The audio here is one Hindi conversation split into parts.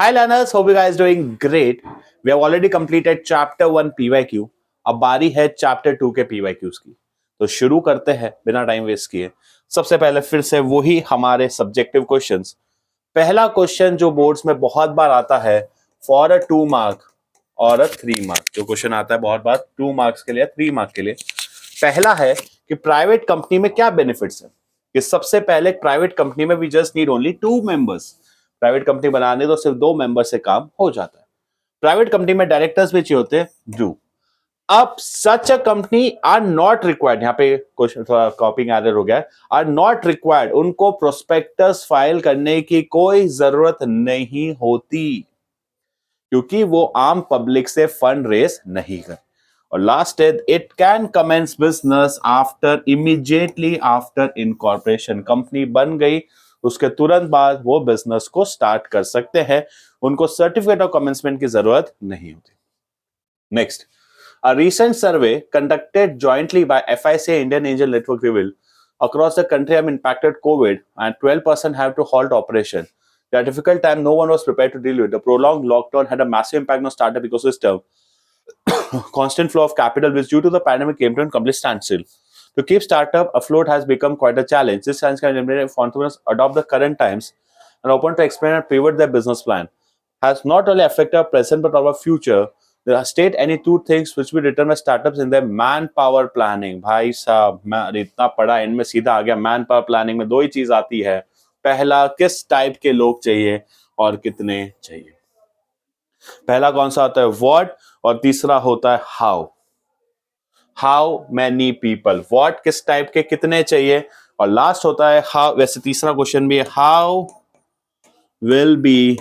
Hi learners, hope you guys doing great. We have already completed chapter 1 PYQ. अब बारी है चैप्टर 2 के PYQs की। तो शुरू करते हैं बिना टाइम वेस्ट किए। सबसे पहले फिर से वही हमारे सब्जेक्टिव क्वेश्चंस। पहला क्वेश्चन जो बोर्ड्स में बहुत बार आता है फॉर अ 2 मार्क और अ 3 मार्क, जो क्वेश्चन आता है बहुत बार 2 मार्क्स के लिए 3 मार्क के लिए, पहला है कि प्राइवेट कंपनी में क्या बेनिफिट्स है। कि सबसे पहले प्राइवेट कंपनी में we just need only 2 members. Private company बनाने तो सिर्फ 2 मेंबर से काम हो जाता है। प्राइवेट कंपनी में डायरेक्टर्स भी चाहिए होते हैं, डू। अब such a company are not required, यहाँ पे क्वेश्चन थोड़ा कॉपिंग एरर हो गया, आर नॉट रिक्वायर्ड, उनको प्रोस्पेक्टस फाइल करने की कोई जरूरत नहीं होती क्योंकि वो आम पब्लिक से फंड रेस नहीं कर। और लास्ट है, it can commence business after immediately after incorporation. Company बन गई उसके तुरंत बाद वो बिजनेस को स्टार्ट कर सकते हैं, उनको सर्टिफिकेट ऑफ कमेंसमेंट की जरूरत नहीं होती। Next, a recent survey conducted jointly by FICA Indian Angel Network revealed across the country have impacted COVID and 12% have to halt operation. The difficult time no one was prepared to deal with. The prolonged lockdown had a massive impact on startup ecosystem. Constant flow of capital, which due to the pandemic came to a complete standstill. To keep startup afloat has become quite a challenge. This challenge can generate entrepreneurs adopt the current times and open to explain and pivot their business plan. Has not only affected our present but our future. The state any two things which will determine startups in their manpower planning. भाई साहब, मैं इतना पढ़ा इनमें सीधा आ गया। मैन पावर प्लानिंग में दो ही चीज आती है, पहला किस टाइप के लोग चाहिए और कितने चाहिए। पहला कौन सा होता है, व्हाट, और तीसरा होता है how. How many people, what किस टाइप के कितने चाहिए, और लास्ट होता है हाउ। वैसे तीसरा क्वेश्चन भी है, how will be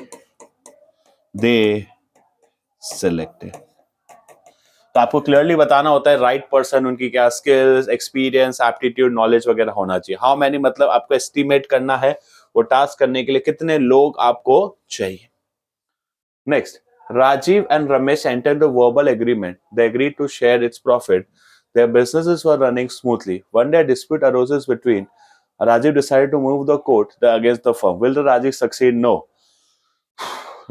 they selected. तो आपको क्लियरली बताना होता है राइट पर्सन, उनकी क्या स्किल्स, एक्सपीरियंस, एप्टीट्यूड, नॉलेज वगैरह होना चाहिए। हाउ मैनी मतलब आपको एस्टिमेट करना है वो टास्क करने के लिए कितने लोग आपको चाहिए। Next, Rajiv and Ramesh entered the verbal agreement. They agreed to share its profit. Their businesses were running smoothly. One day, a dispute arose between. Rajiv decided to move the court against the firm. Will the Rajiv succeed? No.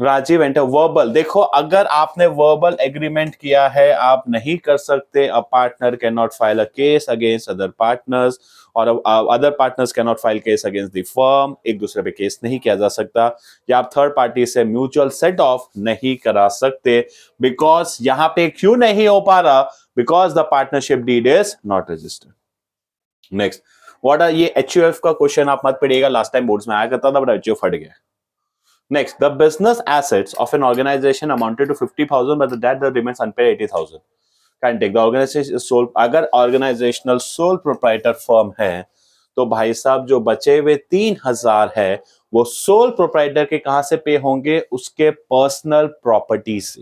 Rajiv enter verbal. देखो, अगर आपने वर्बल एग्रीमेंट किया है आप नहीं कर सकते। A partner can not file a case against other partners और other partners can not file case against the firm. एक दूसरे पे केस नहीं किया जा सकता, या आप थर्ड पार्टी से म्यूचुअल सेट ऑफ नहीं करा सकते। बिकॉज यहां पे क्यों नहीं हो पा रहा, because the partnership deed is not registered. Next, what are, ये एचयूएफ का क्वेश्चन आप मत पढ़िएगा, लास्ट टाइम बोर्ड्स में आया करता था बट एचयूएफ हट गया। Next, the business assets of an organization amounted to 50,000, but the debt that remains unpaid 80,000. Can take the organization sole, अगर organizational sole proprietor firm है तो भाई साहब जो बचे हुए 3,000 है वो sole proprietor के कहां से पे होंगे, उसके पर्सनल प्रॉपर्टी से।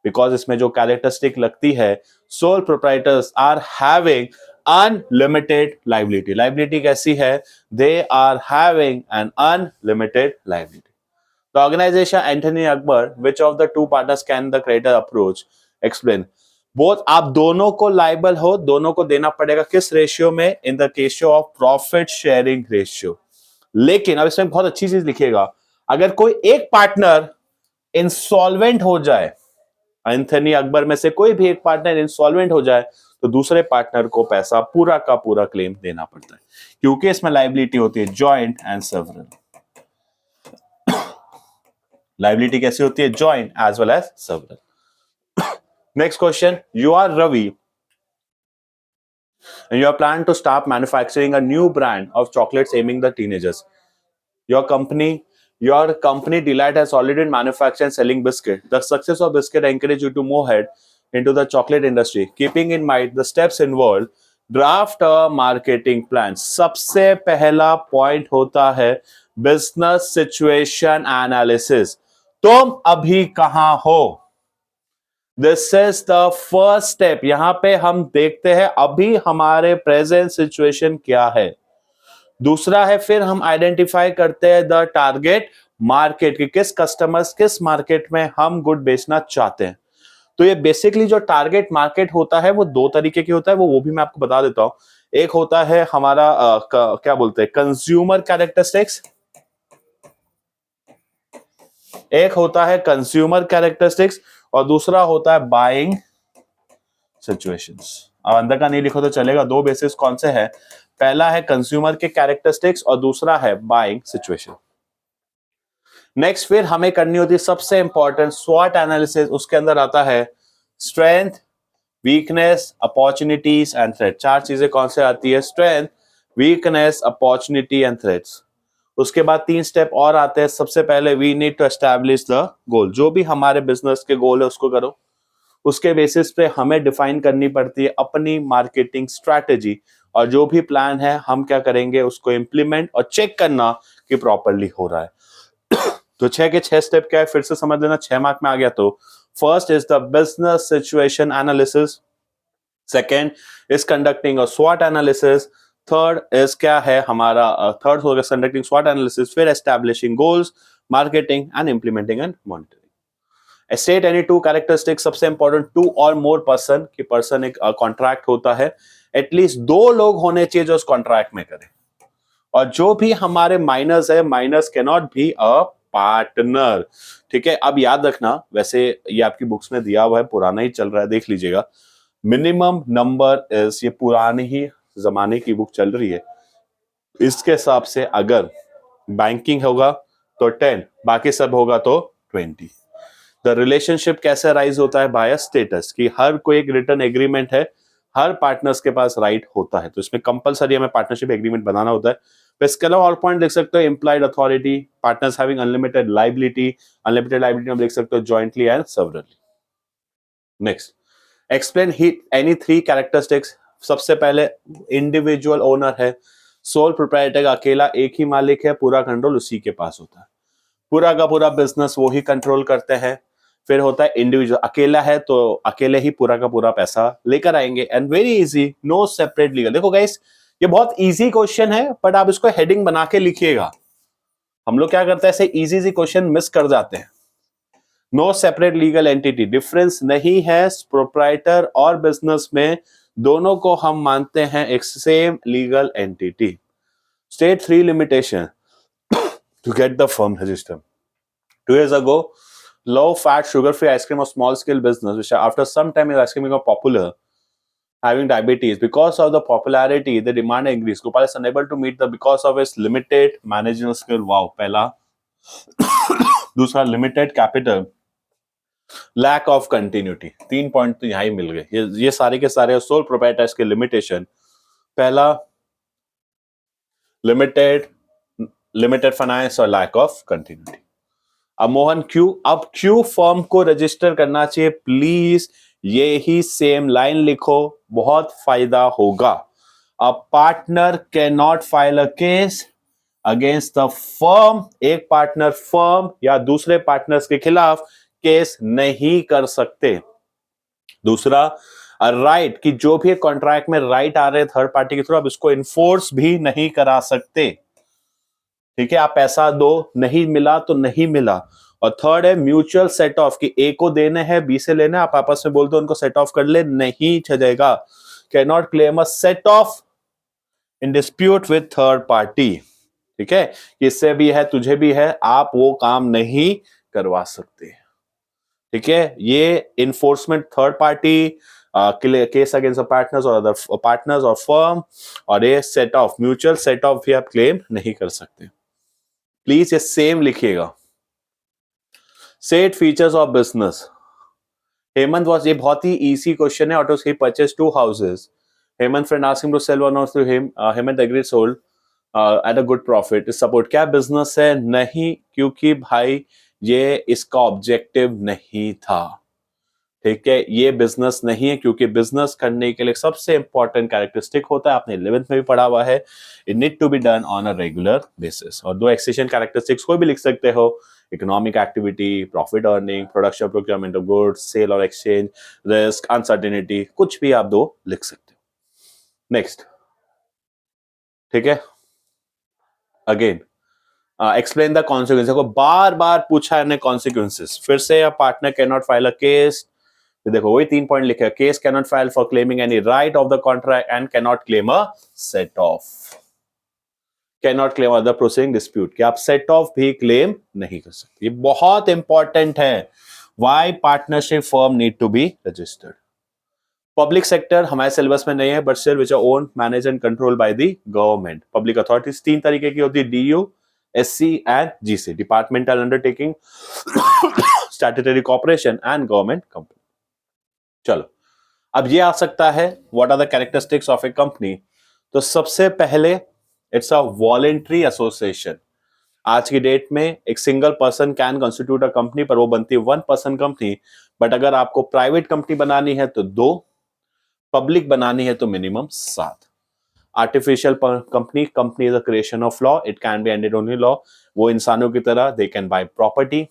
बिकॉज इसमें जो कैरेक्टरिस्टिक लगती है, sole proprietors are having unlimited liability. Liability कैसी है, they are having an unlimited liability. The organization Anthony Akbar, which of the two partners can the creditor approach? Explain. Both, आप दोनों को लाइबल हो, दोनों को देना पड़ेगा किस रेशियो में, in the ratio of profit sharing ratio. लेकिन अब इसमें बहुत अच्छी चीज लिखिएगा, अगर कोई एक पार्टनर इंसॉल्वेंट हो जाए, एंथनी अकबर में से कोई भी एक पार्टनर इंसॉल्वेंट हो जाए तो दूसरे पार्टनर को पैसा पूरा का पूरा क्लेम देना पड़ता है, क्योंकि इसमें लाइबिलिटी होती है जॉइंट एंड सेवरल। लाइबिलिटी कैसी होती है, joint as well as several. Next question, you are Ravi and you are planning to start manufacturing a new brand of chocolates aiming the teenagers. Your company Delight has already been manufacturing and selling biscuit. The success of biscuit encourage you to move ahead into the chocolate industry. Keeping in mind the steps involved, draft a marketing plan. सबसे पहला पॉइंट होता है बिजनेस सिचुएशन एनालिसिस। तुम अभी कहां हो, this is the first step. यहां पे हम देखते हैं अभी हमारे प्रेजेंट सिचुएशन क्या है। दूसरा है, फिर हम आइडेंटिफाई करते हैं द टारगेट मार्केट, कि किस कस्टमर्स किस मार्केट में हम गुड बेचना चाहते हैं। तो ये बेसिकली जो टारगेट मार्केट होता है वो दो तरीके की होता है, वो भी मैं आपको बता देता हूं। एक होता है हमारा क्या बोलते हैं, कंज्यूमर कैरेक्टरिस्टिक्स, एक होता है कंज्यूमर कैरेक्टरिस्टिक्स और दूसरा होता है बाइंग सिचुएशंस। अब अंदर का नहीं लिखो तो चलेगा, दो बेसिस कौन से हैं? पहला है कंज्यूमर के कैरेक्टरिस्टिक्स और दूसरा है बाइंग सिचुएशन। नेक्स्ट फिर हमें करनी होती है सबसे इंपॉर्टेंट स्वॉट एनालिसिस। उसके अंदर आता है strength, weakness, opportunities and threat. चार चीजें कौन से आती है? Strength, weakness, opportunity and threats. उसके बाद तीन स्टेप और आते हैं। सबसे पहले we need to establish the goal. जो भी हमारे बिजनेस के गोल है उसको करो। उसके बेसिस पे हमें डिफाइन करनी पड़ती है अपनी मार्केटिंग स्ट्रैटेजी, और जो भी प्लान है हम क्या करेंगे उसको इंप्लीमेंट और चेक करना कि प्रॉपरली हो रहा है। तो 6 के 6 स्टेप क्या है फिर से समझ लेना, 6 मार्क में आ गया। तो first is the business situation analysis, second is conducting a स्वॉट एनालिसिस, थर्ड इज क्या है हमारा थर्ड होगा कंडक्टिंग स्वॉट एनालिसिस, फिर establishing goals, marketing and implementing and monitoring. State any two characteristics, सबसे इंपॉर्टेंट टू और मोर पर्सन, कि पर्सन एक कॉन्ट्रैक्ट होता है, एटलीस्ट दो लोग होने चाहिए जो उस कॉन्ट्रैक्ट में करें। और जो भी हमारे माइनस है, minus can not be a partner. ठीक है, अब याद रखना, वैसे ये आपकी बुक्स में दिया हुआ है, पुराना ही चल रहा है, देख लीजिएगा। मिनिमम नंबर इज, ये पुरानी ही जमाने की बुक चल रही है, इसके हिसाब से अगर बैंकिंग होगा तो 10, बाकी सब होगा तो 20। द रिलेशनशिप कैसे राइज होता है? बाय स्टेटस, कि हर कोई एक रिटर्न एग्रीमेंट है, हर पार्टनर्स के पास राइट होता है, तो इसमें कंपलसरी हमें पार्टनरशिप एग्रीमेंट बनाना होता है। इसके अलावा और पॉइंट लिख सकते हो, implied authority, partners having unlimited liability, unlimited liability हम लिख सकते हो jointly and severally. Next, explain he any three characteristics. सबसे पहले इंडिविजुअल ओनर है, सोल प्रोप्राइटर का अकेला एक ही मालिक है, पूरा कंट्रोल उसी के पास होता है, पूरा का पूरा बिजनेस वो ही कंट्रोल करते हैं। फिर होता है इंडिविजुअल, अकेला है तो अकेले ही पूरा का पूरा पैसा लेकर आएंगे, and very easy, no separate legal. देखो गाइस, ये बहुत इजी क्वेश्चन है, बट आप इसको हेडिंग बना के लिखिएगा। हम लोग क्या करते हैं, ऐसे इजी सी क्वेश्चन मिस कर जाते हैं। No separate legal entity, difference नहीं है प्रोप्राइटर और बिजनेस में, दोनों को हम मानते हैं एक same legal entity. State 3 limitation to get the firm registered. 2 years ago, low-fat, sugar-free ice cream or small-scale business, which after some time is ice cream become popular, having diabetes. Because of the popularity, the demand increased. Gopal is unable to meet the because of its limited managerial skill. Wow, पहला। दूसरा limited capital, lack of continuity। 3 point तो यहाँ ही मिल गए। ये सारे के सारे सोल प्रोप्राइटर्स के लिमिटेशन। पहला लिमिटेड फाइनेंस और लैक ऑफ कंटिन्यूटी। अब मोहन क्यों फर्म को रजिस्टर करना चाहिए? प्लीज ये ही सेम लाइन लिखो, बहुत फायदा होगा। अ partner can not file a case against the firm, एक पार्टनर फर्म या दूसरे पार्टनर्स के खिलाफ केस नहीं कर सकते। दूसरा राइट, कि जो भी कॉन्ट्रैक्ट में राइट आ रहे थर्ड पार्टी के थ्रू, आप इसको इन्फोर्स भी नहीं करा सकते। ठीक है, आप पैसा दो, नहीं मिला तो नहीं मिला। और थर्ड है म्यूचुअल सेट ऑफ, कि ए को देने हैं बी से लेने, आप आपस में बोल दो उनको सेट ऑफ कर ले, नहीं चलेगा। Can not claim a set of in dispute with third party. ठीक है, इससे भी है तुझे भी है, आप वो काम नहीं करवा सकते। ठीक है, ये enforcement third party case against partners और अदर पार्टनर्स और फर्म, और ये set of, mutual set of भी आप क्लेम नहीं कर सकते। प्लीज ये सेम लिखिएगा। Set features of business. Hemant was, ये बहुत ही इजी क्वेश्चन है। ऑटो ही purchase 2 houses. Hemant friend asked him to sell one house to him, Hemant agreed, sold at a good profit. Support क्या बिजनेस है? नहीं, क्योंकि भाई ये इसका ऑब्जेक्टिव नहीं था। ठीक है, ये बिजनेस नहीं है, क्योंकि बिजनेस करने के लिए सबसे इंपॉर्टेंट कैरेक्टरिस्टिक होता है, आपने 11th में भी पढ़ा हुआ है, it need to be done on a regular basis. और दो एक्सेशन कैरेक्टरिस्टिक्स कोई भी लिख सकते हो, economic activity, profit earning, production procurement of goods, sale और एक्सचेंज, रिस्क, अनसर्टेनिटी, कुछ भी आप दो लिख सकते हो। नेक्स्ट, ठीक है, अगेन एक्सप्लेन द कॉन्सिक्वेंसेस को बार बार पूछा है कॉन्सिक्वेंसेस। फिर से अ partner can not file a case, देखो वही 3 पॉइंट लिखे, case can not file for claiming any right of the contract and can not claim a set of. Can not claim other proceeding dispute, कि आप सेट ऑफ भी क्लेम नहीं कर सकते। ये बहुत इंपॉर्टेंट है। Why partnership firm need to be registered. Public sector हमारे सिलेबस में नहीं है, but still which are own manage and control by the government. Public authorities तीन तरीके की होती है, DU, SC and GC, departmental undertaking, statutory corporation and government company. चलो अब ये आ सकता है, what are the characteristics of a company. तो सबसे पहले इट्स अ वॉलेंट्री एसोसिएशन। आज की डेट में एक single person can constitute a company, पर वो बनती है वन पर्सन कंपनी। बट अगर आपको प्राइवेट कंपनी बनानी है तो 2, पब्लिक बनानी है तो minimum 7। Artificial company, company is a creation of law, it can be ended only law. वो इंसानों की तरह they can buy property,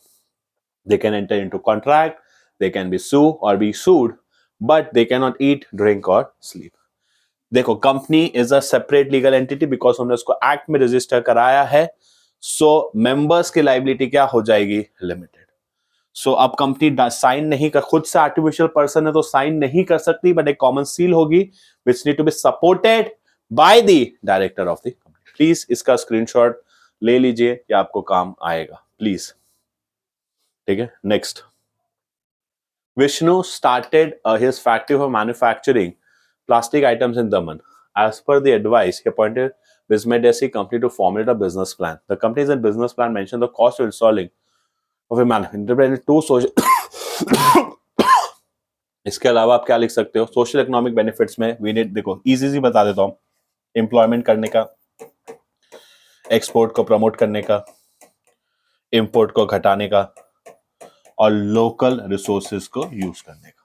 they can enter into contract, they can be sue और be sued, but they can not eat, drink और स्लीप। देखो, company is a separate legal entity because हमने उसको एक्ट में रजिस्टर कराया है। सो मेंबर्स की लाइबिलिटी क्या हो जाएगी? लिमिटेड। सो अब कंपनी साइन नहीं कर, खुद से आर्टिफिशियल पर्सन है तो साइन नहीं कर सकती, बट एक कॉमन सील होगी which need to be supported by the director of the company. Please इसका स्क्रीनशॉट ले लीजिए, ये आपको काम आएगा प्लीज। ठीक है, next. Vishnu started his factory for manufacturing plastic items in Daman. As per the advice, he appointed Bismedesi company to formulate a business plan. The company's business plan mentioned the cost of installing of a manufacturing two social इसके अलावा आप क्या लिख सकते हो? सोशल इकोनॉमिक बेनिफिट्स में वी नीड, देखो इजी बता देता हूं, एम्प्लॉयमेंट करने का, एक्सपोर्ट को प्रमोट करने का, इंपोर्ट को घटाने का और लोकल रिसोर्सेज को यूज करने का।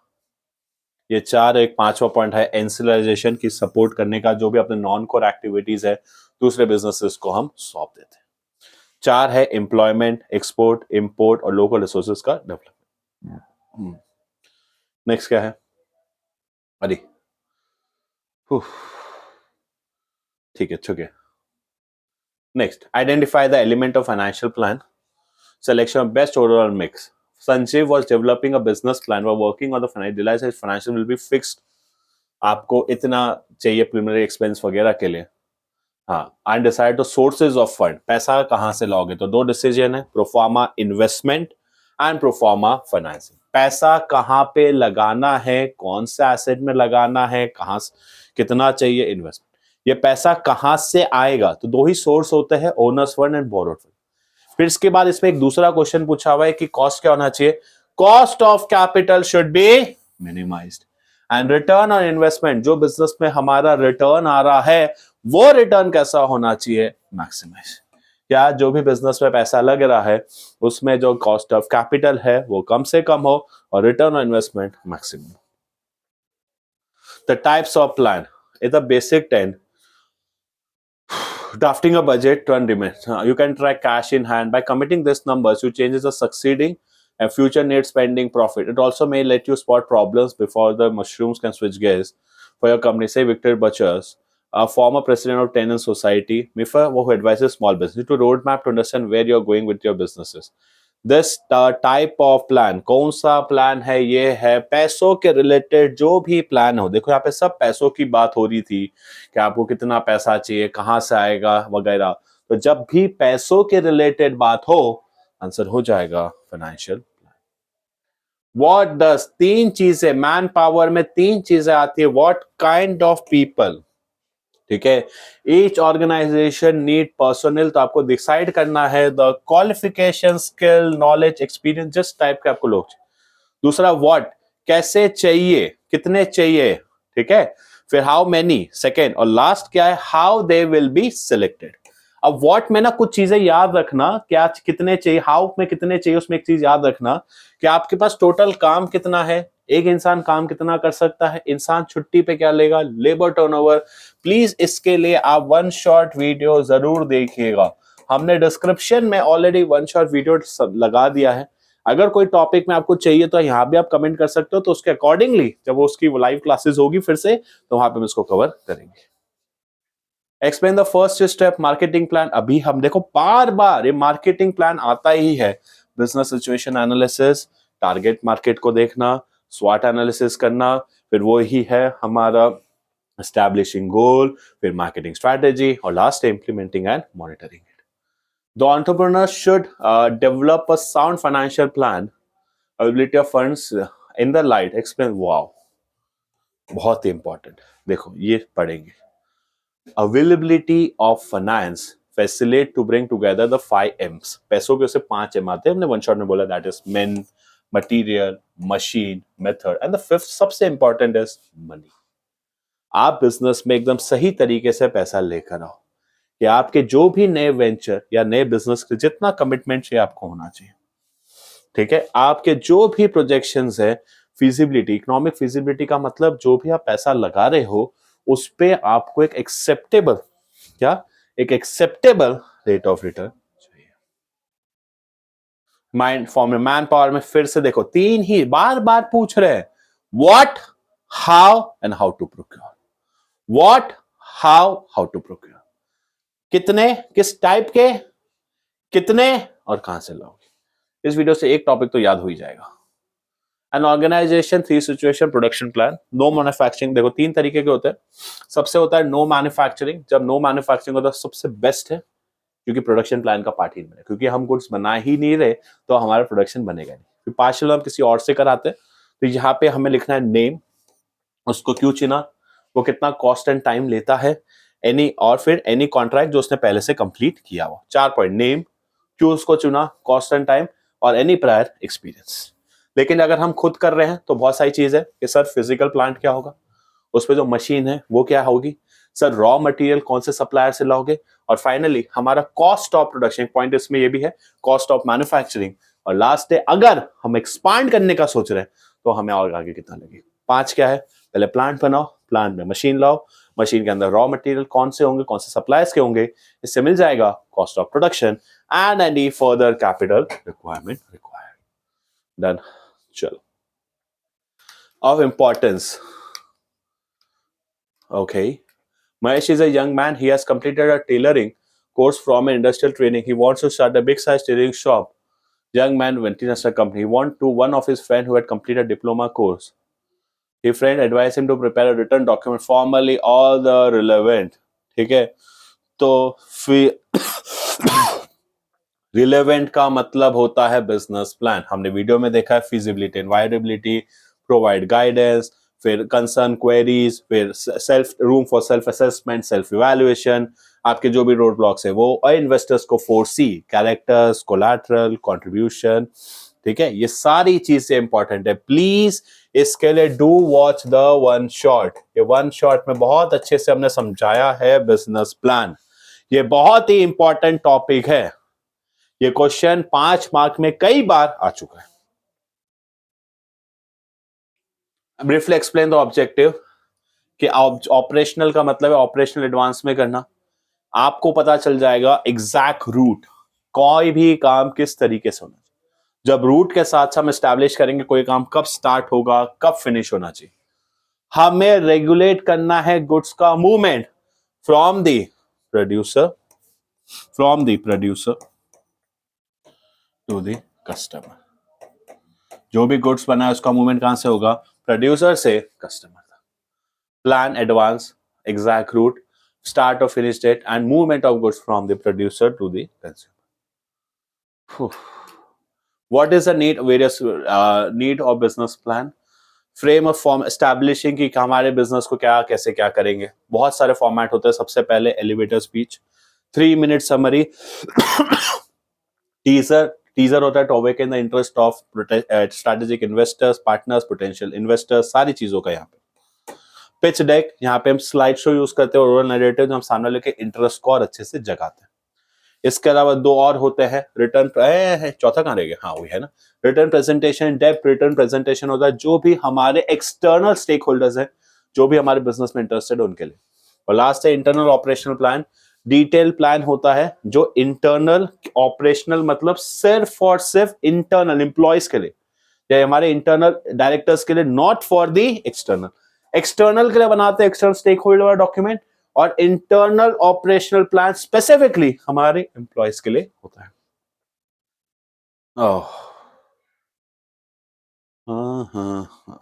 ये 4। एक 5वां पॉइंट है एंसिलराइजेशन की सपोर्ट करने का, जो भी अपने नॉन कोर एक्टिविटीज है दूसरे बिजनेसेस को हम सौंप देते हैं। 4 है एम्प्लॉयमेंट, एक्सपोर्ट, इंपोर्ट और लोकल रिसोर्सेज का डेवलपमेंट। नेक्स्ट क्या है? अरे ठीक है। Next, identify the element of financial plan, selection of best overall mix. Sanjeev was developing a business plan while working on the finance, realized his financial will be fixed. आपको इतना चाहिए प्रिलिमिनरी एक्सपेंस वगैरह के लिए। हाँ, and decide the sources of fund, पैसा कहां से लाओगे? तो 2 डिसीजन है, proforma investment and proforma financing. पैसा कहां पे लगाना है, कौन से एसेट में लगाना है, कहां कितना चाहिए इन्वेस्टमेंट, ये पैसा कहां से आएगा? तो 2 ही सोर्स होते हैं, owner's fund and borrowed fund. फिर इसके बाद इसमें एक दूसरा क्वेश्चन पूछा हुआ है कि कॉस्ट क्या होना चाहिए? Cost of capital should be minimised and return on investment, जो बिजनेस में हमारा रिटर्न आ रहा है वो रिटर्न कैसा होना चाहिए? मैक्सिमाइज। क्या जो भी बिजनेस में पैसा लग रहा है उसमें जो कॉस्ट ऑफ कैपिटल है वो कम से कम हो और return on investment maximum. The types of plan is the basic 10. Drafting a budget, run remains. You can track cash in hand. By committing these numbers, you changes the succeeding and future net spending profit. It also may let you spot problems before the mushrooms can switch gears for your company. Say Victor Butchers, a former president of Tenant Society, MIFA, who advises small business to roadmap to understand where you're going with your businesses. This type of plan, कौन सा प्लान है? ये है पैसों के रिलेटेड जो भी प्लान हो। देखो यहाँ पे सब पैसों की बात हो रही थी कि आपको कितना पैसा चाहिए, कहां से आएगा वगैरह। तो जब भी पैसों के रिलेटेड बात हो, आंसर हो जाएगा फाइनेंशियल प्लान। व्हाट डज, 3 चीजें, मैन पावर में 3 चीजें आती है। व्हाट काइंड ऑफ पीपल, ठीक है, ईच ऑर्गेनाइजेशन नीड पर्सनल, तो आपको डिसाइड करना है the qualification, skill, knowledge, experience, जिस टाइप के आपको लोग। दूसरा व्हाट, कैसे चाहिए, कितने चाहिए, ठीक है। फिर हाउ मेनी, सेकेंड, और लास्ट क्या है? How they will be selected. अब व्हाट में ना कुछ चीजें याद रखना, क्या कितने चाहिए, हाउ में कितने चाहिए उसमें एक चीज याद रखना कि आपके पास टोटल काम कितना है, एक इंसान काम कितना कर सकता है, इंसान छुट्टी पे क्या लेगा, लेबर टर्नओवर। प्लीज इसके लिए आप 1 शॉर्ट वीडियो जरूर देखिएगा। हमने डिस्क्रिप्शन में ऑलरेडी 1 शॉर्ट वीडियो लगा दिया है। अगर कोई टॉपिक में आपको चाहिए तो यहाँ भी आप कमेंट कर सकते हो, तो उसके अकॉर्डिंगली जब वो उसकी लाइव क्लासेस होगी फिर से, तो वहां पे हम इसको कवर करेंगे। Explain the first step, marketing plan. अभी हम देखो बार बार ये मार्केटिंग प्लान आता ही है। Business situation analysis, target market को देखना, स्वॉट एनालिसिस करना, फिर वो ही है हमारा एस्टैब्लिशिंग गोल, फिर मार्केटिंग स्ट्रैटेजी और लास्ट है implementing and monitoring it. The entrepreneur should develop a sound financial plan, availability of funds in the light explain. Wow, बहुत ही इंपॉर्टेंट. देखो ये पढ़ेंगे. Availability of finance facilitate to bring together the 5 M's. पैसों के उसे 5 M आते हैं, हमने वन शॉट में बोला, that is main, material, machine, method and the fifth सबसे इंपॉर्टेंट इज मनी. आप बिजनेस में एकदम सही तरीके से पैसा लेकर आओ कि आपके जो भी नए वेंचर या नए बिजनेस के जितना कमिटमेंट चाहिए आपको होना चाहिए. ठीक है, आपके जो भी प्रोजेक्शंस है, फिजिबिलिटी, इकोनॉमिक फिजिबिलिटी का मतलब जो भी आप पैसा लगा रहे हो उस पे आपको एक एक्सेप्टेबल, क्या, एक एक्सेप्टेबल रेट ऑफ रिटर्न चाहिए. माइंड फॉर्म में मैन पावर में फिर से देखो, 3 ही बार बार पूछ रहे हैं. What, how and how to procure. What, how to procure. कितने, किस टाइप के, कितने और कहां से लाओगे. इस वीडियो से एक टॉपिक तो याद हो ही जाएगा. An organisation, three situation, production plan. No manufacturing, देखो 3 तरीके के होते हैं. सबसे होता है नो मैन्युफैक्चरिंग. जब नो मैन्युफैक्चरिंग होता है सबसे बेस्ट है, क्योंकि प्रोडक्शन प्लान का पार्ट ही नहीं है, क्योंकि हम गुड्स बना ही नहीं रहे तो हमारा प्रोडक्शन बनेगा नहीं. फिर पार्शियल हम किसी और से कराते हैं, तो यहाँ पे हमें लिखना है नेम, उसको क्यों चुना, वो कितना कॉस्ट एंड टाइम लेता है, एनी, और फिर एनी कॉन्ट्रैक्ट जो उसने पहले से कंप्लीट किया हो. 4 पॉइंट, नेम, क्यों उसको चुना, कॉस्ट एंड टाइम और एनी प्रायर एक्सपीरियंस. लेकिन अगर हम खुद कर रहे हैं तो बहुत सारी चीज है कि सर फिजिकल प्लांट क्या होगा, उस पर जो मशीन है वो क्या होगी, सर रॉ मटेरियल कौन से सप्लायर से लाओगे, और फाइनली हमारा कॉस्ट ऑफ प्रोडक्शन. पॉइंट इसमें ये भी है, कॉस्ट ऑफ मैन्युफैक्चरिंग. और लास्ट है, अगर हम एक्सपांड करने का सोच रहे हैं तो हमें और आगे कितना लगे. 5 क्या है, पहले प्लांट बनाओ, प्लांट में मशीन लाओ, मशीन के अंदर रॉ मटेरियल कौन से होंगे, कौन से सप्लायर्स के होंगे, इससे मिल जाएगा cost of production and any further capital requirement required. Done. चलो, of importance. Okay. Mahesh is a young man. He has completed a tailoring course from an industrial training. He wants to start a big size tailoring shop. Young man went in as a company. He went to one of his friend who had completed a diploma course. His friend advised him to prepare a written document formally all the relevant. ठीक है, तो फिर रिलेवेंट का मतलब होता है बिजनेस प्लान. हमने वीडियो में देखा है फिजिबिलिटी एंड वायरेबिलिटी, प्रोवाइड गाइडेंस, फिर कंसर्न क्वेरीज, फिर self room for self assessment, self evaluation, आपके जो भी रोड ब्लॉक्स है वो, और इन्वेस्टर्स को फोरसी, कैरेक्टर्स, कोलैटरल, कंट्रीब्यूशन. ठीक है, ये सारी चीजें इंपॉर्टेंट है. प्लीज इसके लिए do watch the one shot. ये वन शॉट में बहुत अच्छे से हमने समझाया है बिजनेस प्लान. ये बहुत ही इंपॉर्टेंट टॉपिक है. ये क्वेश्चन 5 मार्क में कई बार आ चुका है. ब्रीफली एक्सप्लेन द ऑब्जेक्टिव, कि ऑपरेशनल का मतलब है ऑपरेशनल एडवांस में करना. आपको पता चल जाएगा एग्जैक्ट रूट, कोई भी काम किस तरीके से होना चाहिए. जब रूट के साथ हम एस्टैब्लिश करेंगे कोई काम कब स्टार्ट होगा, कब फिनिश होना चाहिए. हमें रेगुलेट करना है गुड्स का movement from the producer, to the customer. जो भी गुड्स बना है उसका मूवमेंट कहां से होगा, प्रोड्यूसर से कस्टमर तक. Plan advance, exact route, start और finish date and movement of goods from the producer to the consumer. What is the need, various need of business plan. Frame of form establishing कि हमारे बिजनेस को क्या कैसे क्या करेंगे. बहुत सारे फॉर्मेट होते हैं. सबसे पहले elevator speech, 3 minute summary, teaser. Teaser होता है to awaken the interest of strategic investors, partners, potential investors, सारी चीजों का यहाँ पे. पिच डेक, यहाँ पे हम स्लाइड शो यूज करते हैं, ओरल नैरेटिव जो हम सामने लेके इंटरेस्ट को और अच्छे से जगाते हैं. इसके अलावा 2 और होते हैं, रिटर्न, चौथा कहाँ रह गया, हाँ वही है ना, return presentation. Depth return presentation होता है जो भी हमारे एक्सटर्नल स्टेक होल्डर्स हैं, जो भी हमारे बिजनेस में इंटरेस्टेड है उनके लिए. और लास्ट है internal operational plan. Detail plan होता है जो इंटरनल ऑपरेशनल मतलब सिर्फ और सिर्फ इंटरनल एम्प्लॉयज के लिए या हमारे इंटरनल डायरेक्टर्स के लिए, not for the external. External के लिए बनाते हैं एक्सटर्नल स्टेक होल्डर वाला डॉक्यूमेंट, और इंटरनल ऑपरेशनल प्लान स्पेसिफिकली हमारे एम्प्लॉयज के लिए होता है. ओह, हाँ हाँ हाँ.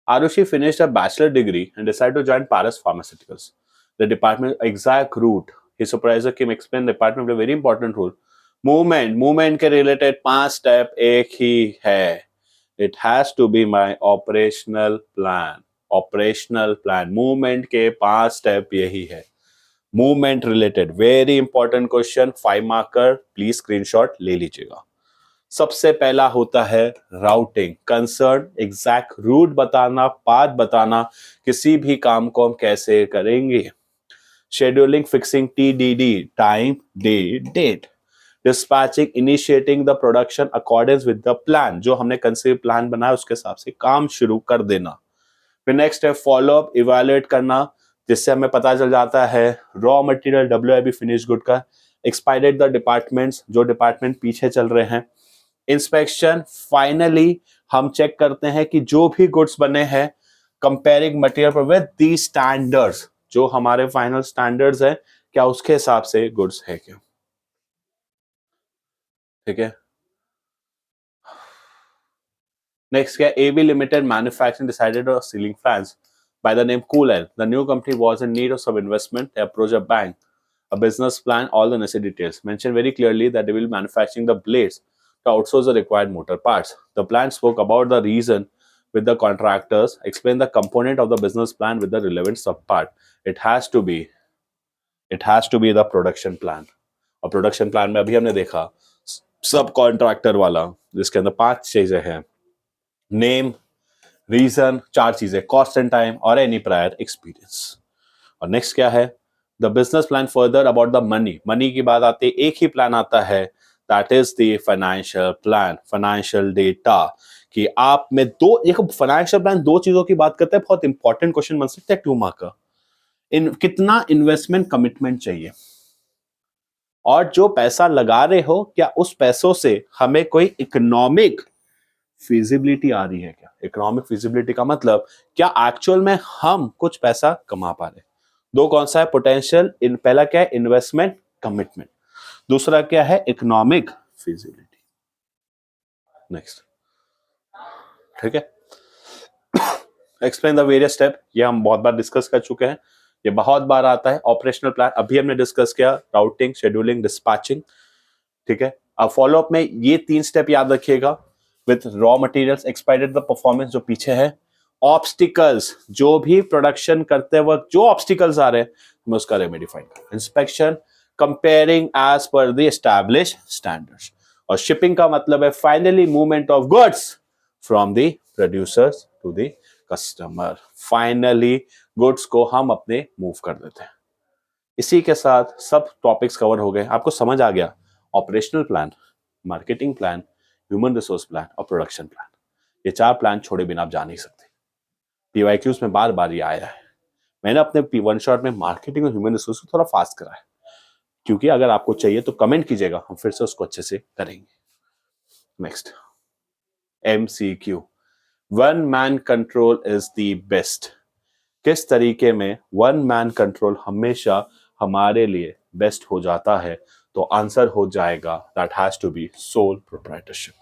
Arushi finished a bachelor degree and decided to join Paras Pharmaceuticals. The department exact route. His supervisor came explain the department played a very important role. Movement के related 5 step एक ही है. It has to be my operational plan. Operational plan. Movement के 5 step यही है. Movement related. Very important question. 5 marker. Please screenshot ले लीजिएगा. सबसे पहला होता है राउटिंग. कंसर्न एग्जैक्ट रूट बताना, पाथ बताना, किसी भी काम को हम कैसे करेंगे. Scheduling, fixing TDD, time, day, date. Dispatching, initiating the production according with the plan. जो हमने कंसीव प्लान बनाया उसके हिसाब से काम शुरू कर देना. फिर नेक्स्ट है फॉलो अप, इवैल्यूएट करना, जिससे हमें पता चल जाता है raw material, WIP, finish good का. एक्सपायर्ड द डिपार्टमेंट्स, जो डिपार्टमेंट पीछे चल रहे हैं. इंस्पेक्शन, फाइनली हम चेक करते हैं कि जो भी गुड्स बने हैं कंपेयरिंग मटेरियल पर विद दी स्टैंडर्ड्स, जो हमारे फाइनल स्टैंडर्ड्स है क्या उसके हिसाब से गुड्स है क्या. ठीक है. नेक्स्ट क्या, AB Limited Manufacturing decided on ceiling fans by the name Kool-Air. The new company was in need of some investment. They approached a bank, a business plan, all the necessary details. Mentioned very clearly that they will be manufacturing the blades to outsource the required motor parts. The plan spoke about the reason with the contractors, explained the component of the business plan with the relevant subpart. It has to be the production plan. और प्रोडक्शन प्लान में अभी हमने देखा सब कॉन्ट्रैक्टर वाला, जिसके अंदर 5 चीजें हैं. नेम, रीजन, 4 चीजें, कॉस्ट एंड टाइम और एनी प्रायर एक्सपीरियंस. और नेक्स्ट क्या है, the business plan further about the money की बात आती है. एक ही प्लान आता है, that is the financial plan, financial data. कि आप में दो, एक फाइनेंशियल प्लान 2 चीजों की बात करते हैं. बहुत इंपॉर्टेंट क्वेश्चन बन सकता है 2 मार्कर. कितना इन्वेस्टमेंट कमिटमेंट चाहिए, और जो पैसा लगा रहे हो क्या उस पैसों से हमें कोई इकोनॉमिक फिजिबिलिटी आ रही है क्या. इकोनॉमिक फिजिबिलिटी का मतलब क्या एक्चुअल में हम कुछ पैसा कमा पा रहे. 2 कौन सा है, पोटेंशियल. पहला क्या है, इन्वेस्टमेंट कमिटमेंट. दूसरा क्या है, इकोनॉमिक फिजिबिलिटी. नेक्स्ट. ठीक है. Explain the various step. ये हम बहुत बार डिस्कस कर चुके हैं, ये बहुत बार आता है. ऑपरेशनल प्लान अभी हमने डिस्कस किया, राउटिंग, शेड्यूलिंग, डिस्पैचिंग. ठीक है. अब फॉलोअप में ये 3 स्टेप याद रखिएगा. With raw materials, expired the performance जो पीछे है, ऑब्स्टिकल्स, जो भी प्रोडक्शन करते वक्त जो ऑब्स्टिकल्स आ रहे हैं हमें उसका रेमेडी फाइंड करना. Inspection, comparing as per the established standards. और शिपिंग का मतलब है finally movement of goods from the producers to the customer. Finally goods को हम अपने मूव कर देते हैं. इसी के साथ सब टॉपिक्स कवर हो गए. आपको समझ आ गया operational plan, marketing plan, human resource plan और प्रोडक्शन प्लान. ये 4 प्लान छोड़े बिना आप जा नहीं सकते. PYQs में बार बार ये आया है. मैंने अपने P1 शॉट में मार्केटिंग और ह्यूमन रिसोर्स को थोड़ा फास्ट करा है, क्योंकि अगर आपको चाहिए तो कमेंट कीजिएगा, हम फिर से उसको अच्छे से करेंगे. Next, MCQ. 1 man control is the best. किस तरीके में 1 man कंट्रोल हमेशा हमारे लिए बेस्ट हो जाता है, तो आंसर हो जाएगा that has to be sole proprietorship.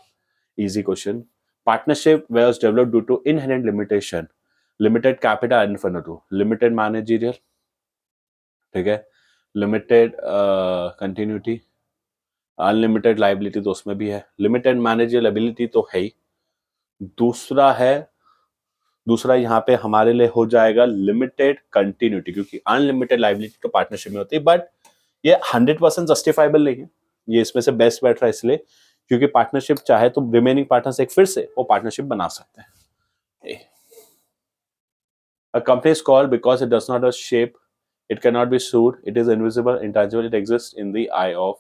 Easy question. Partnership was developed due to inherent limitation, limited capital identified to limited managerial. ठीक है. लिमिटेड कंटिन्यूटी, अनलिमिटेड लाइबिलिटी तो उसमें भी है, लिमिटेड मैनेजरियल एबिलिटी तो है ही. दूसरा यहाँ पे हमारे लिए हो जाएगा लिमिटेड कंटिन्यूटी, क्योंकि अनलिमिटेड लाइबिलिटी तो पार्टनरशिप में होती है, बट ये 100% जस्टिफाइबल नहीं है. ये इसमें से बेस्ट बैठ रहा है इसलिए क्योंकि पार्टनरशिप चाहे तो रिमेनिंग पार्टनर्स एक फिर से वो पार्टनरशिप बना सकते हैं. A company is called because it does not have shape, it cannot be sued, it is invisible, intangible, it exists in the eye of,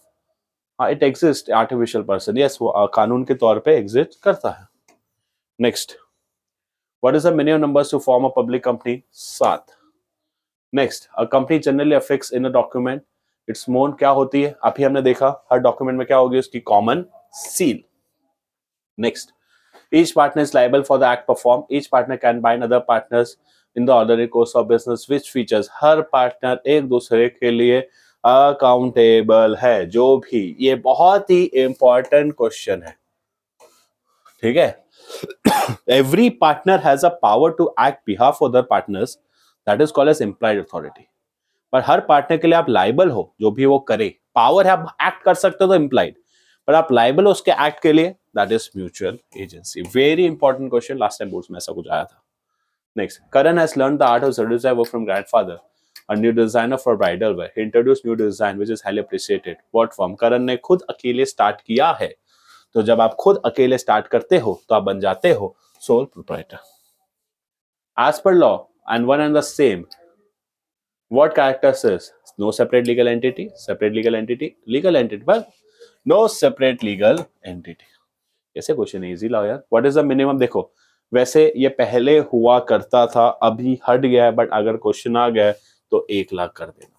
it exists artificial person. Yes, वो कानून के तौर पे एग्जिस्ट करता है. Next, what is the minimum numbers to form a public company? 7. Next, a company generally affixes in a document its own क्या होती है, अभी हमने देखा हर डॉक्यूमेंट में क्या होगी उसकी common seal. Next, each partner is liable for the act performed, each partner can bind other partners in the ordinary course of business, which features, her partner एक दूसरे के लिए अकाउंटेबल है. जो भी, ये बहुत ही इंपॉर्टेंट क्वेश्चन है. ठीक है. Every partner has a power to act behalf of other partners. That is called as implied authority. पर हर पार्टनर के लिए आप लाइबल हो, जो भी वो करे, पावर है, आप एक्ट कर सकते हो तो इम्प्लाइड, पर आप लाइबल हो उसके एक्ट के लिए, that is mutual agency. Very important question, last time boards में ऐसा कुछ आया था. Next, Karan has learned the art of design work from grandfather, a new designer for bridal wear. He introduced new design which is highly appreciated. What firm? Karan ने खुद अकेले स्टार्ट किया है. तो जब आप खुद अकेले स्टार्ट करते हो तो आप बन जाते हो sole proprietor. As per law and one and the same, what character says no separate legal entity, separate legal entity, legal entity, but no separate legal entity. ऐसे क्वेश्चन इजी लाओ यार. What is the minimum? देखो, वैसे ये पहले हुआ करता था, अभी हट गया है, बट अगर क्वेश्चन आ गया तो 1 लाख कर देना.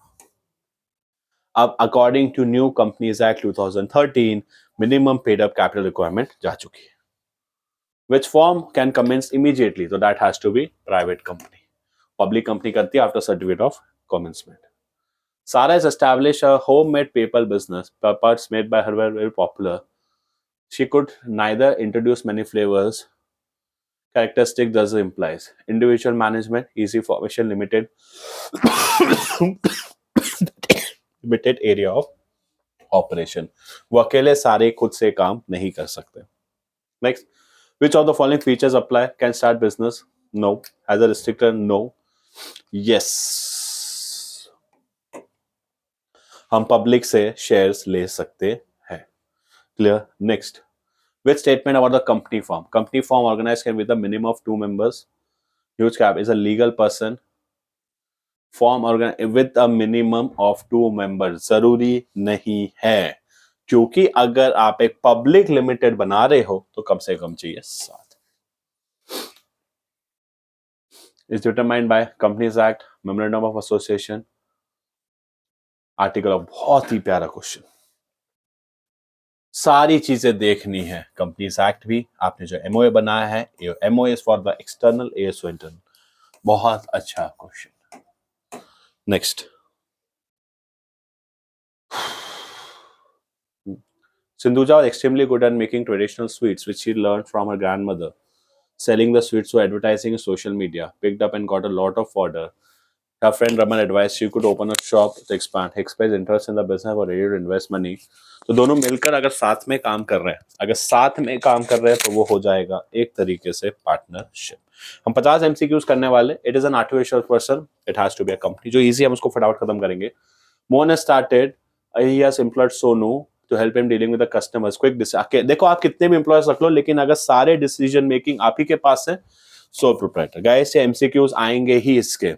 अब according to new companies act 2013, minimum paid up capital requirement जा चुकी है. Which firm can commence immediately? So that has to be private company. Public company करती है after certificate of commencement. Sara has established a homemade PayPal business. Parts made by her were very popular. She could neither introduce many flavors. Characteristic does implies individual management, easy formation, limited limited area of operation. वो अकेले सारे खुद से काम नहीं कर सकते. Next, which of the following features apply? Can start business? No. Has a restrictor? No. Yes. हम पब्लिक से शेयर्स ले सकते हैं. Clear? Next, which statement about the company form? Company form organized can with a minimum of 2 members. Huge cap is a legal person. Form organized with a minimum of 2 members. जरूरी नहीं है, क्योंकि अगर आप एक पब्लिक लिमिटेड बना रहे हो तो कम से कम चाहिए 7. Is determined by Companies Act, Memorandum of Association, article. Of बहुत ही प्यारा क्वेश्चन. सारी चीजें देखनी है. कंपनीज एक्ट भी, आपने जो एमओए बनाया है, MOA is for the external, ASO internal. बहुत अच्छा question. Next, Sindhuja was extremely good at making traditional sweets, which she learned from her grandmother. Selling the sweets through advertising in social media, picked up and got a lot of order. Her friend Raman advised she could open a shop to expand. He expressed interest in the business or ready to invest money. तो दोनों मिलकर अगर साथ में काम कर रहे हैं, तो वो हो जाएगा एक तरीके से पार्टनरशिप. हम 50 MCQs करने वाले. It is an artificial person, it has to be a company. जो इजी, हम उसको फटाफट खत्म करेंगे. Mohan has started, he has employed Sonu to help him dealing with the customers. Quick decision. देखो, आप कितने भी एम्प्लॉयर्स रख लो, लेकिन अगर सारे डिसीजन मेकिंग आप ही के पास है, सोल प्रोप्राइटर. गाइस, ये MCQs आएंगे ही इसके.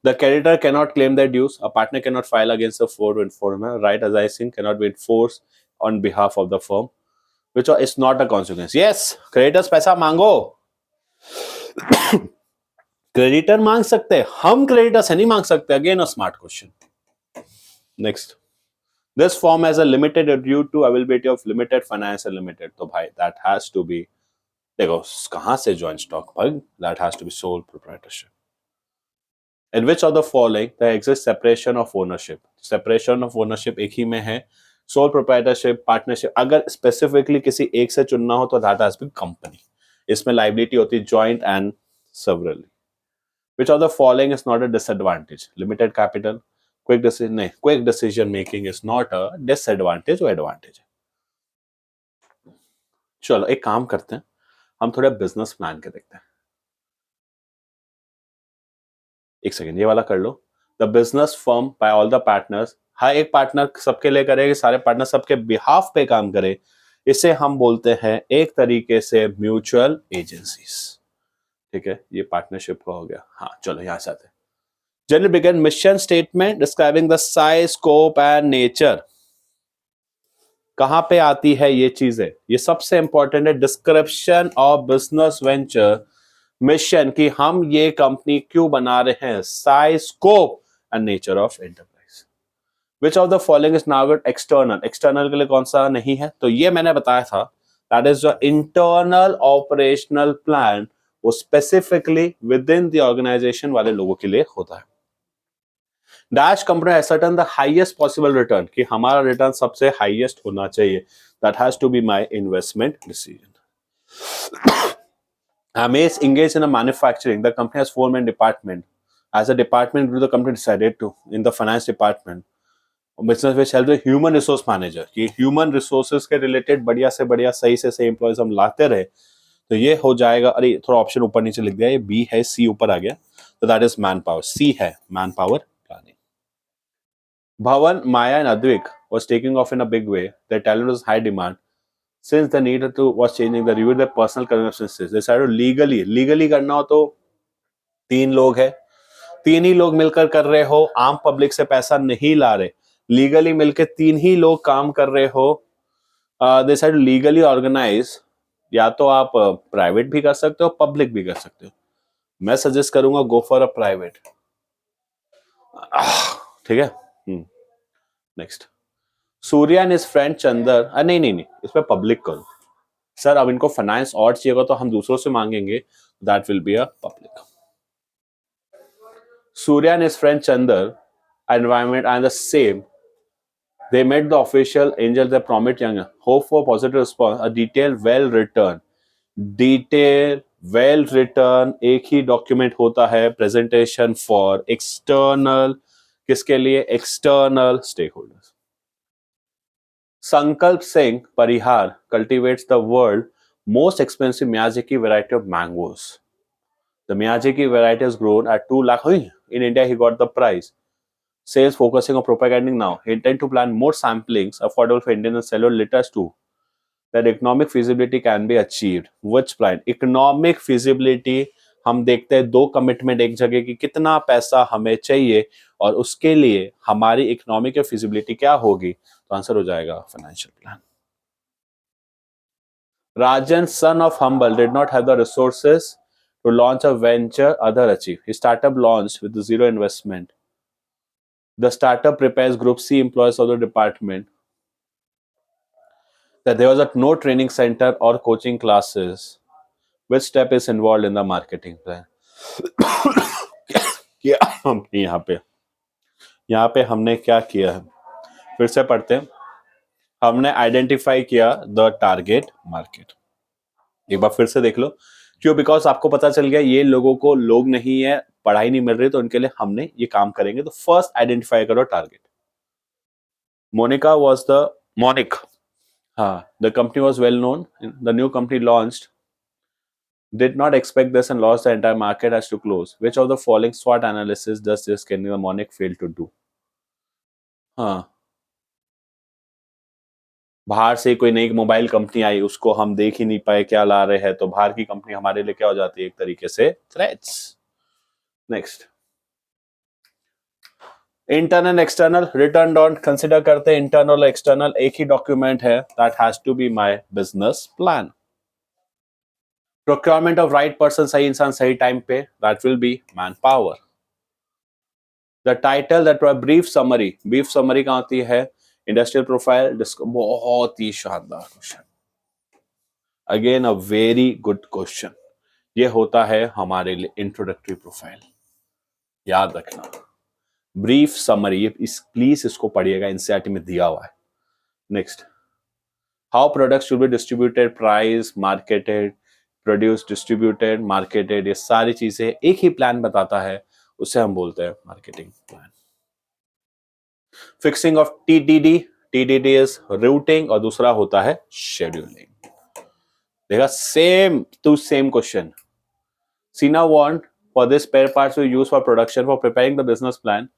The creditor cannot claim their dues. A partner cannot file against the firm. Right arising cannot be enforced on behalf of the firm, which is not a consequence. Yes, creditors पैसा मांगो. क्रेडिटर मांग सकते हैं, हम क्रेडिटर से नहीं मांग सकते. Again a smart question. Next, this firm has a limited due to availability of limited financial limited. तो भाई, that has to be, देखो कहां से joint stock भाई, that has to be sole proprietorship. In which of the following there exists separation of ownership? Separation of ownership एक ही में है. Sole proprietorship, partnership. अगर specifically किसी एक से चुनना हो तो that has to be company. इसमें liability होती है joint and severally. Which of the following is not a disadvantage? Limited capital, quick decision. नहीं, quick decision making is not a disadvantage, वो advantage है. चलो एक काम करते हैं, हम थोड़ा बिजनेस प्लान के देखते हैं. एक सेकेंड, ये वाला कर लो. The business firm by all the partners. हर एक पार्टनर सबके लिए करे, सारे पार्टनर सबके बिहाफ पे काम करे. इसे हम बोलते हैं एक तरीके से म्यूचुअल एजेंसीज. ठीक है, ये पार्टनरशिप का हो गया. हाँ, चलो यहां से आते हैं. General begin mission statement describing the size, scope and nature. कहां पे आती है ये चीजें? ये सबसे इंपॉर्टेंट है. Description of business venture mission, कि हम ये कंपनी क्यों बना रहे हैं. Size, scope and nature of enterprise. Which of the following is now external. External के लिए कौन सा नहीं है? तो ये मैंने बताया था, that is the internal operational plan. वो specifically within the organisation वाले लोगों के लिए होता है. Dash company certain the highest possible return, कि हमारा रिटर्न सबसे हाईएस्ट होना चाहिए. That has to be my investment decision. Amaze engaged in a manufacturing. The company has four main department. As a department grew, the company decided to in the finance department business which help human resource manager कि ह्यूमन रिसोर्सेज के रिलेटेड बढ़िया से बढ़िया सही से सही एम्प्लॉयज हम लाते रहे तो ये हो जाएगा. अरे थोड़ा ऑप्शन ऊपर नीचे लिख दिया, ये बी है, सी ऊपर आ गया, तो दैट इज मैन पावर. सी है man power planning. Bhavan, Maya, and Advik was taking off in a big way. Their talent was high demand. Since the need to was changing, they reviewed their personal conveniences. They decided legally करना हो तो तीन लोग है, तीन ही लोग मिलकर कर रहे हो, आम पब्लिक से पैसा नहीं ला रहे, लीगली मिलकर तीन ही लोग काम कर रहे हो. दे साइड लीगली ऑर्गेनाइज. या तो आप प्राइवेट भी कर सकते हो, पब्लिक भी कर सकते हो. मैं सजेस्ट करूंगा गो फॉर अ प्राइवेट. ठीक है. Next, Surya and his friend Chandar. नहीं नहीं नहीं, इसमें पब्लिक करो सर. अब इनको फाइनेंस और चाहिएगा तो हम दूसरों से मांगेंगे, that will be a public. Surya and his friend Chandar environment are the same. They met the official angel. They promised young hope for positive response. A detailed, well written, एक ही डॉक्यूमेंट होता है. प्रेजेंटेशन फॉर एक्सटर्नल, किसके लिए? External stake holders. Sankalp Singh Parihar cultivates the world most expensive Miyazaki variety of mangoes. The Miyazaki variety has grown at 2 lakh. In India, he got the prize. Sales focusing on propagating now. He intend to plan more samplings affordable for Indian and cellular litters too. That economic feasibility can be achieved. Which plan? Economic feasibility हम देखते हैं दो कमिटमेंट एक जगह की, कितना पैसा हमें चाहिए और उसके लिए हमारी इकोनॉमिक फिजिबिलिटी क्या होगी. तो आंसर हो जाएगा financial plan. Rajan, son of Humble, did not have the resources to launch a venture other achieve. His startup launched with zero investment. The startup prepares Group C employees of the department. That there was no training center or coaching classes. Which step is involved in the marketing plan? क्या हमने यहाँ पे हमने क्या किया है? फिर से पढ़ते हैं. हमने आइडेंटिफाई किया द टारगेट मार्केट. एक बार फिर से देख लो. क्यों? बिकॉज आपको पता चल गया ये लोगों को लोग नहीं है, पढ़ाई नहीं मिल रही, तो उनके लिए हमने ये काम करेंगे. तो फर्स्ट आइडेंटिफाई करो टारगेट. मोनिका वॉज द मोनिक. हाँ, the company was well known. The new company launched did not expect this and lost the entire market as to close. Which of the following SWOT analysis does this can the Monic fail to do? हाँ, बाहर से कोई नई मोबाइल कंपनी आई, उसको हम देख ही नहीं पाए क्या ला रहे हैं, तो बाहर की कंपनी हमारे लिए क्या हो जाती है? एक तरीके से threats. Next, internal external. Return don't consider करते इंटरनल एक्सटर्नल एक ही डॉक्यूमेंट है. That has to be my business plan. Procurement of right person, सही इंसान सही टाइम पे, that will be man power. The title that brief summary. Brief summary कहाँ होती है? Industrial profile. बहुत ही शानदार question. Again a very good question. ये होता है हमारे लिए इंट्रोडक्टरी प्रोफाइल. याद रखना, ब्रीफ समरी. प्लीज इसको पढ़िएगा, एनसीईआरटी में दिया हुआ है. Next, how product should be distributed, price, marketed, produce, distributed, marketed. ये सारी चीजें एक ही प्लान बताता है, उसे हम बोलते हैं marketing plan. Fixing of TDD. TDD is routing और दूसरा होता है शेड्यूलिंग. देखा, same to same question. Seena want for this spare parts we use for production for preparing the business plan.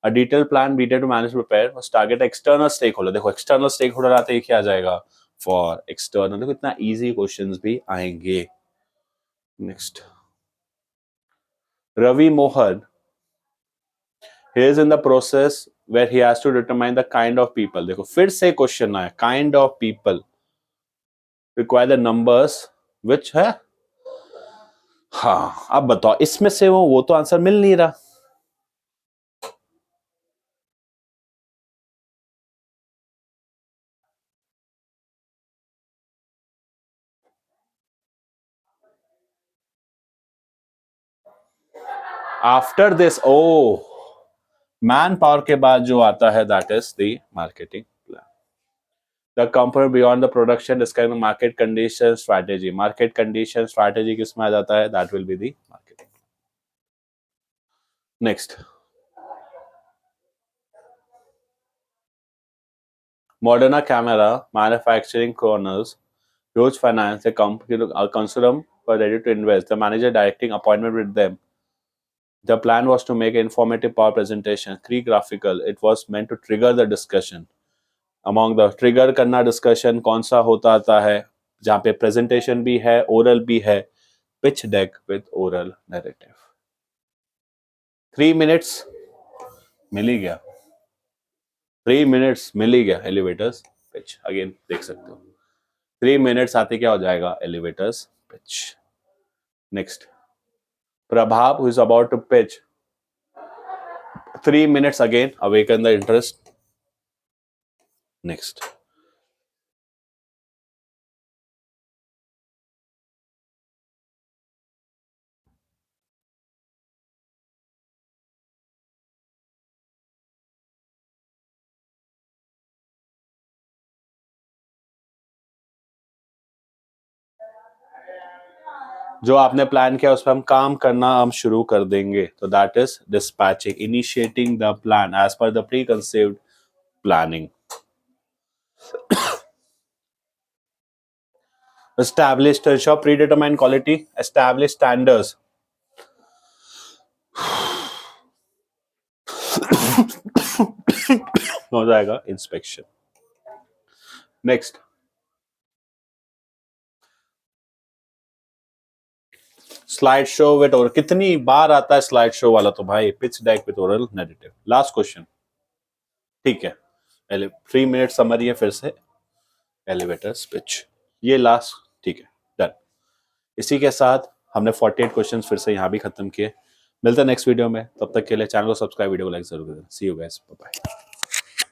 A detailed plan needed to manage prepare was target external stakeholder. देखो external stakeholder आते ही क्या आ जाएगा? For external. देखो इतना easy questions भी आएंगे. Next, Ravi Mohan. He is in the process where he has to determine the kind of people. देखो फिर से क्वेश्चन आया, kind of people require the numbers which है. हाँ, अब बताओ इसमें से वो तो आंसर मिल नहीं रहा. After this, oh man power के बाद जो आता है that is the marketing plan. The component beyond the production describe the market condition strategy. Market condition strategy किसमें आ जाता है? That will be the marketing. Next, Moderna camera manufacturing corners huge finance. The company are considered for ready to invest. The manager directing appointment with them. The plan was to make an informative power presentation, pre-graphical. It was meant to trigger the discussion. Among the trigger करना discussion कौन सा होता आता है जहाँ पे presentation भी है, oral भी है, pitch deck with oral narrative. 3 minutes मिल ही गया. 3 minutes मिल ही गया. Elevators pitch again देख सकते हो. 3 minutes आते क्या हो जाएगा? Elevators pitch. Next, Prabhab, who is about to pitch. 3 minutes again, awaken the interest. Next. जो आपने प्लान किया उस पर हम काम करना हम शुरू कर देंगे. तो that is dispatching, initiating the plan as per the pre conceived planning. Establish to ensure predetermined quality, establish standards. हो जाएगा inspection. Next, slide show with oral. कितनी बार आता है स्लाइड शो वाला? तो भाई pitch deck with oral narrative. Last question. ठीक है, 3 मिनट समरी है फिर से. एलिवेटर्स पिच, ये लास्ट. ठीक है, डन. इसी के साथ हमने 48 क्वेश्चंस फिर से यहाँ भी खत्म किए. मिलते हैं नेक्स्ट वीडियो में. तब तक के लिए चैनल को सब्सक्राइब, वीडियो को लाइक जरूर करें. सी यू गाइस, बाय बाय.